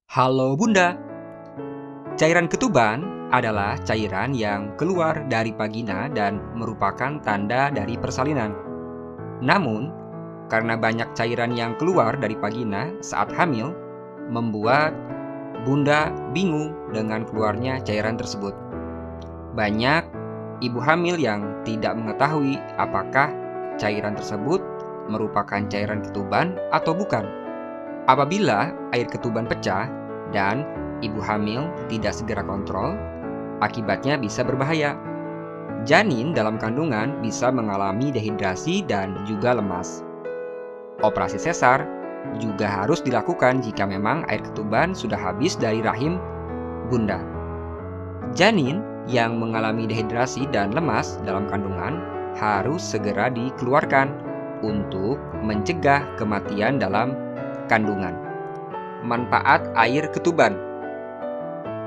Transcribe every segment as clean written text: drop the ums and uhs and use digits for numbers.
Halo Bunda, cairan ketuban adalah cairan yang keluar dari vagina dan merupakan tanda dari persalinan. Namun, karena banyak cairan yang keluar dari vagina saat hamil, membuat Bunda bingung dengan keluarnya cairan tersebut. Banyak ibu hamil yang tidak mengetahui apakah cairan tersebut merupakan cairan ketuban atau bukan. Apabila air ketuban pecah dan ibu hamil tidak segera kontrol, akibatnya bisa berbahaya. Janin dalam kandungan bisa mengalami dehidrasi dan juga lemas. Operasi sesar juga harus dilakukan jika memang air ketuban sudah habis dari rahim bunda. Janin yang mengalami dehidrasi dan lemas dalam kandungan harus segera dikeluarkan untuk mencegah kematian dalam kandungan. Manfaat air ketuban.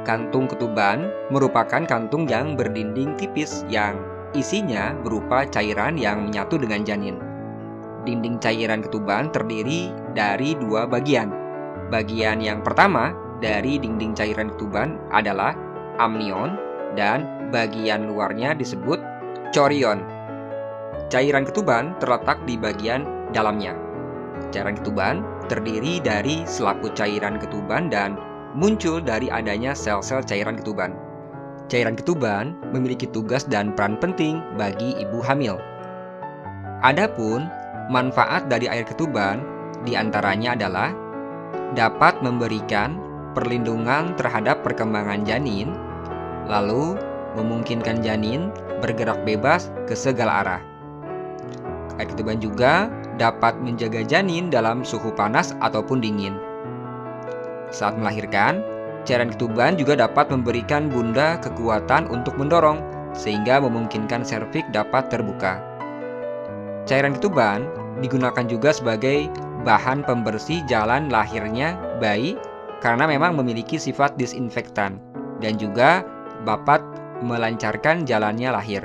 Kantung ketuban merupakan kantung yang berdinding tipis yang isinya berupa cairan yang menyatu dengan janin. Dinding cairan ketuban terdiri dari dua bagian. Bagian yang pertama dari dinding cairan ketuban adalah amnion dan bagian luarnya disebut chorion. Cairan ketuban terletak di bagian dalamnya. Cairan ketuban terdiri dari selaput cairan ketuban dan muncul dari adanya sel-sel cairan ketuban. Cairan ketuban memiliki tugas dan peran penting bagi ibu hamil. Adapun manfaat dari air ketuban diantaranya adalah dapat memberikan perlindungan terhadap perkembangan janin, lalu memungkinkan janin bergerak bebas ke segala arah. Air ketuban juga dapat menjaga janin dalam suhu panas ataupun dingin. Saat melahirkan, cairan ketuban juga dapat memberikan bunda kekuatan untuk mendorong, sehingga memungkinkan serviks dapat terbuka. Cairan ketuban digunakan juga sebagai bahan pembersih jalan lahirnya bayi karena memang memiliki sifat disinfektan dan juga dapat melancarkan jalannya lahir.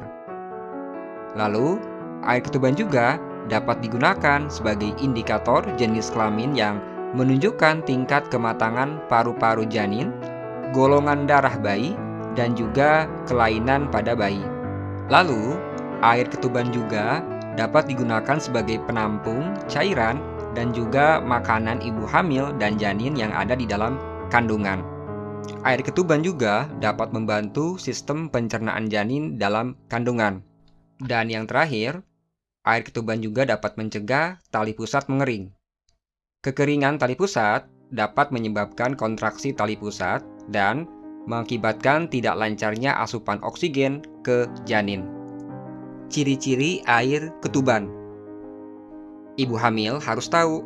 Lalu, air ketuban juga dapat digunakan sebagai indikator jenis kelamin yang menunjukkan tingkat kematangan paru-paru janin, golongan darah bayi, dan juga kelainan pada bayi. Lalu, air ketuban juga dapat digunakan sebagai penampung cairan dan juga makanan ibu hamil dan janin yang ada di dalam kandungan. Air ketuban juga dapat membantu sistem pencernaan janin dalam kandungan. Dan yang terakhir, air ketuban juga dapat mencegah tali pusat mengering. Kekeringan tali pusat dapat menyebabkan kontraksi tali pusat dan mengakibatkan tidak lancarnya asupan oksigen ke janin. Ciri-ciri air ketuban. Ibu hamil harus tahu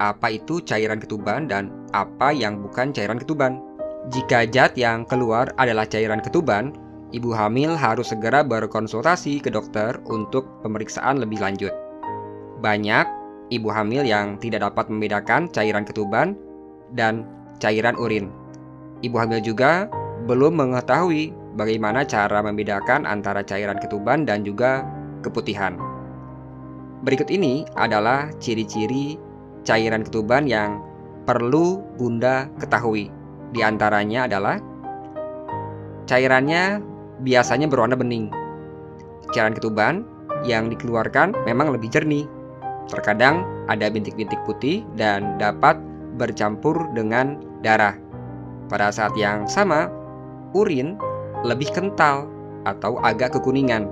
apa itu cairan ketuban dan apa yang bukan cairan ketuban. Jika zat yang keluar adalah cairan ketuban, ibu hamil harus segera berkonsultasi ke dokter untuk pemeriksaan lebih lanjut. Banyak ibu hamil yang tidak dapat membedakan cairan ketuban dan cairan urin. Ibu hamil juga belum mengetahui bagaimana cara membedakan antara cairan ketuban dan juga keputihan. Berikut ini adalah ciri-ciri cairan ketuban yang perlu Bunda ketahui. Di antaranya adalah cairannya biasanya berwarna bening. Cairan ketuban yang dikeluarkan memang lebih jernih. Terkadang ada bintik-bintik putih dan dapat bercampur dengan darah. Pada saat yang sama, urin lebih kental atau agak kekuningan.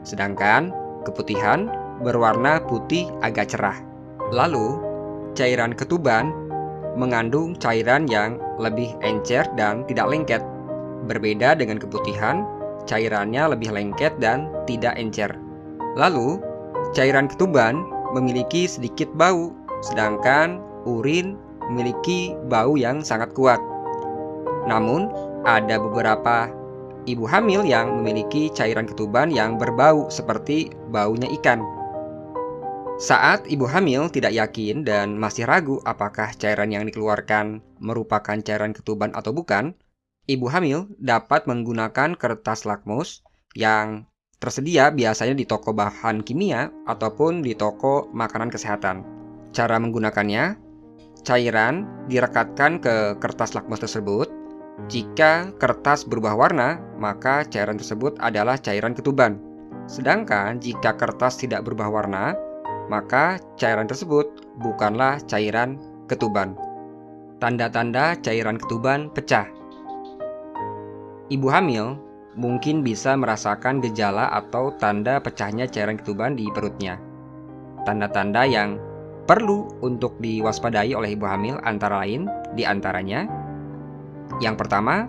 Sedangkan keputihan berwarna putih agak cerah. Lalu, cairan ketuban mengandung cairan yang lebih encer dan tidak lengket. Berbeda dengan keputihan, cairannya lebih lengket dan tidak encer. Lalu, cairan ketuban memiliki sedikit bau, sedangkan urin memiliki bau yang sangat kuat. Namun, ada beberapa ibu hamil yang memiliki cairan ketuban yang berbau seperti baunya ikan. Saat ibu hamil tidak yakin dan masih ragu apakah cairan yang dikeluarkan merupakan cairan ketuban atau bukan, ibu hamil dapat menggunakan kertas lakmus yang tersedia biasanya di toko bahan kimia ataupun di toko makanan kesehatan. Cara menggunakannya, cairan direkatkan ke kertas lakmus tersebut. Jika kertas berubah warna, maka cairan tersebut adalah cairan ketuban. Sedangkan jika kertas tidak berubah warna, maka cairan tersebut bukanlah cairan ketuban. Tanda-tanda cairan ketuban pecah. Ibu hamil mungkin bisa merasakan gejala atau tanda pecahnya cairan ketuban di perutnya. Tanda-tanda yang perlu untuk diwaspadai oleh ibu hamil antara lain diantaranya: yang pertama,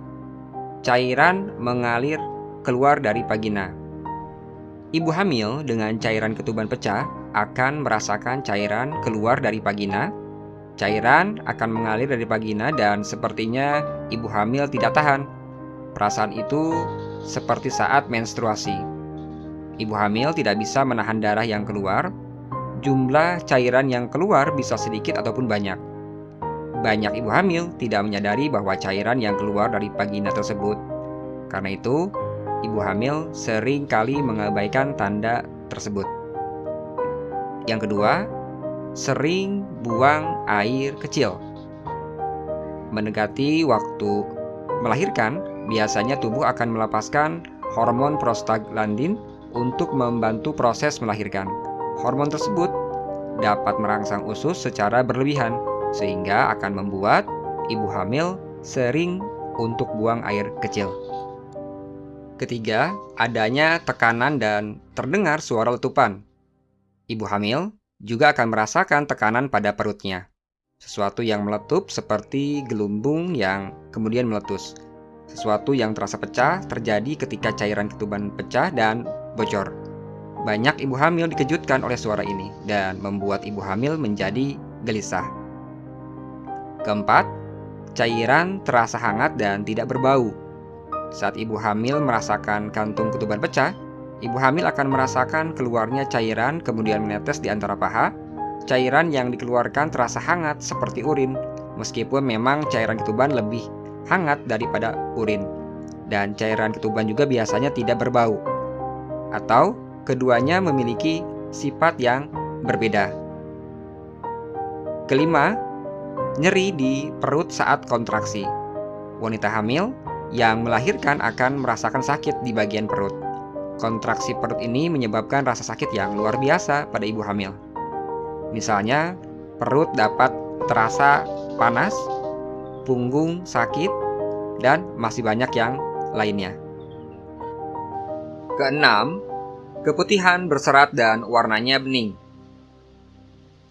cairan mengalir keluar dari vagina. Ibu hamil dengan cairan ketuban pecah akan merasakan cairan keluar dari vagina. Cairan akan mengalir dari vagina dan sepertinya ibu hamil tidak tahan. Perasaan itu seperti saat menstruasi. Ibu hamil tidak bisa menahan darah yang keluar. Jumlah cairan yang keluar bisa sedikit ataupun banyak. Banyak ibu hamil tidak menyadari bahwa cairan yang keluar dari vagina tersebut. Karena itu, ibu hamil sering kali mengabaikan tanda tersebut. Yang kedua, sering buang air kecil. Mendekati waktu melahirkan, biasanya tubuh akan melepaskan hormon prostaglandin untuk membantu proses melahirkan. Hormon tersebut dapat merangsang usus secara berlebihan, sehingga akan membuat ibu hamil sering untuk buang air kecil. Ketiga, adanya tekanan dan terdengar suara letupan. Ibu hamil juga akan merasakan tekanan pada perutnya. Sesuatu yang meletup seperti gelumbung yang kemudian meletus. Sesuatu yang terasa pecah terjadi ketika cairan ketuban pecah dan bocor. Banyak ibu hamil dikejutkan oleh suara ini dan membuat ibu hamil menjadi gelisah. Keempat, cairan terasa hangat dan tidak berbau. Saat ibu hamil merasakan kantung ketuban pecah, ibu hamil akan merasakan keluarnya cairan kemudian menetes di antara paha. Cairan yang dikeluarkan terasa hangat seperti urin, meskipun memang cairan ketuban lebih hangat daripada urin. Dan cairan ketuban juga biasanya tidak berbau. Atau keduanya memiliki sifat yang berbeda. Kelima, nyeri di perut saat kontraksi. Wanita hamil yang melahirkan akan merasakan sakit di bagian perut. Kontraksi perut ini menyebabkan rasa sakit yang luar biasa pada ibu hamil. Misalnya, perut dapat terasa panas, punggung sakit, dan masih banyak yang lainnya. Keenam, keputihan berserat dan warnanya bening.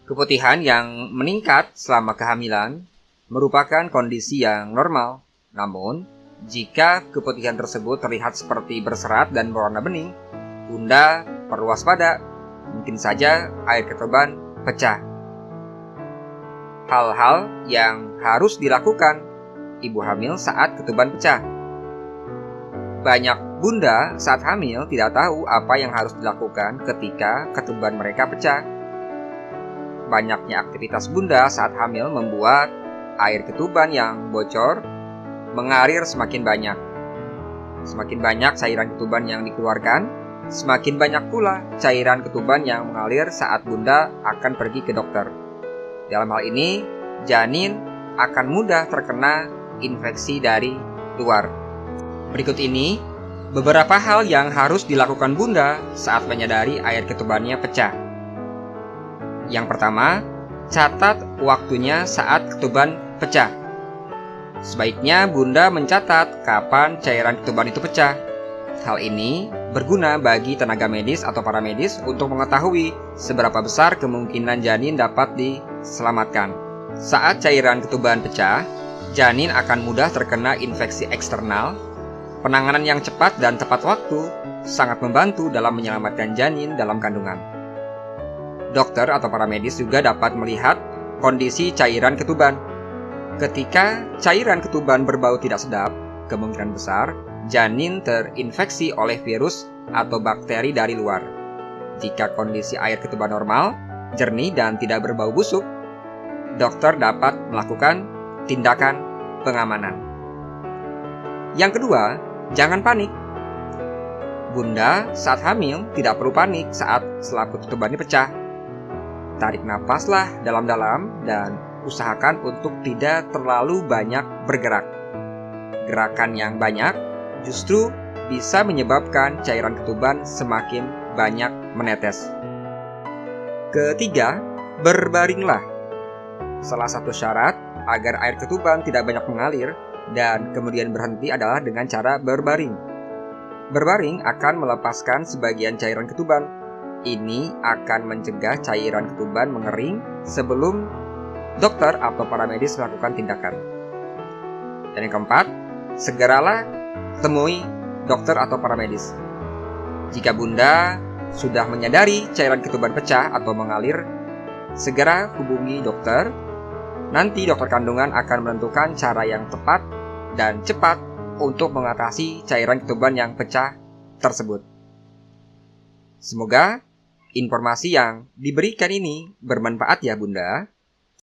Keputihan yang meningkat selama kehamilan merupakan kondisi yang normal. Namun, jika keputihan tersebut terlihat seperti berserat dan berwarna bening, Bunda perlu waspada. Mungkin saja air ketuban pecah. Hal-hal yang harus dilakukan ibu hamil saat ketuban pecah. Banyak bunda saat hamil tidak tahu apa yang harus dilakukan ketika ketuban mereka pecah. Banyaknya aktivitas bunda saat hamil membuat air ketuban yang bocor mengalir semakin banyak. Semakin banyak cairan ketuban yang dikeluarkan, semakin banyak pula cairan ketuban yang mengalir saat bunda akan pergi ke dokter. Dalam hal ini, janin akan mudah terkena infeksi dari luar. Berikut ini beberapa hal yang harus dilakukan bunda saat menyadari air ketubannya pecah. Yang pertama, catat waktunya saat ketuban pecah. Sebaiknya bunda mencatat kapan cairan ketuban itu pecah. Hal ini berguna bagi tenaga medis atau paramedis untuk mengetahui seberapa besar kemungkinan janin dapat diselamatkan. Saat cairan ketuban pecah, janin akan mudah terkena infeksi eksternal. Penanganan yang cepat dan tepat waktu sangat membantu dalam menyelamatkan janin dalam kandungan. Dokter atau paramedis juga dapat melihat kondisi cairan ketuban. Ketika cairan ketuban berbau tidak sedap, kemungkinan besar janin terinfeksi oleh virus atau bakteri dari luar. Jika kondisi air ketuban normal, jernih dan tidak berbau busuk, dokter dapat melakukan tindakan pengamanan. Yang kedua, jangan panik. Bunda saat hamil tidak perlu panik saat selaput ketuban ini pecah. Tarik nafaslah dalam-dalam dan usahakan untuk tidak terlalu banyak bergerak. Gerakan yang banyak justru bisa menyebabkan cairan ketuban semakin banyak menetes. Ketiga, berbaringlah. Salah satu syarat agar air ketuban tidak banyak mengalir dan kemudian berhenti adalah dengan cara berbaring. Berbaring akan melepaskan sebagian cairan ketuban. Ini akan mencegah cairan ketuban mengering sebelum dokter atau para medis melakukan tindakan. Dan yang keempat, segeralah temui dokter atau para medis. Jika Bunda sudah menyadari cairan ketuban pecah atau mengalir, segera hubungi dokter. Nanti dokter kandungan akan menentukan cara yang tepat dan cepat untuk mengatasi cairan ketuban yang pecah tersebut. Semoga informasi yang diberikan ini bermanfaat ya Bunda.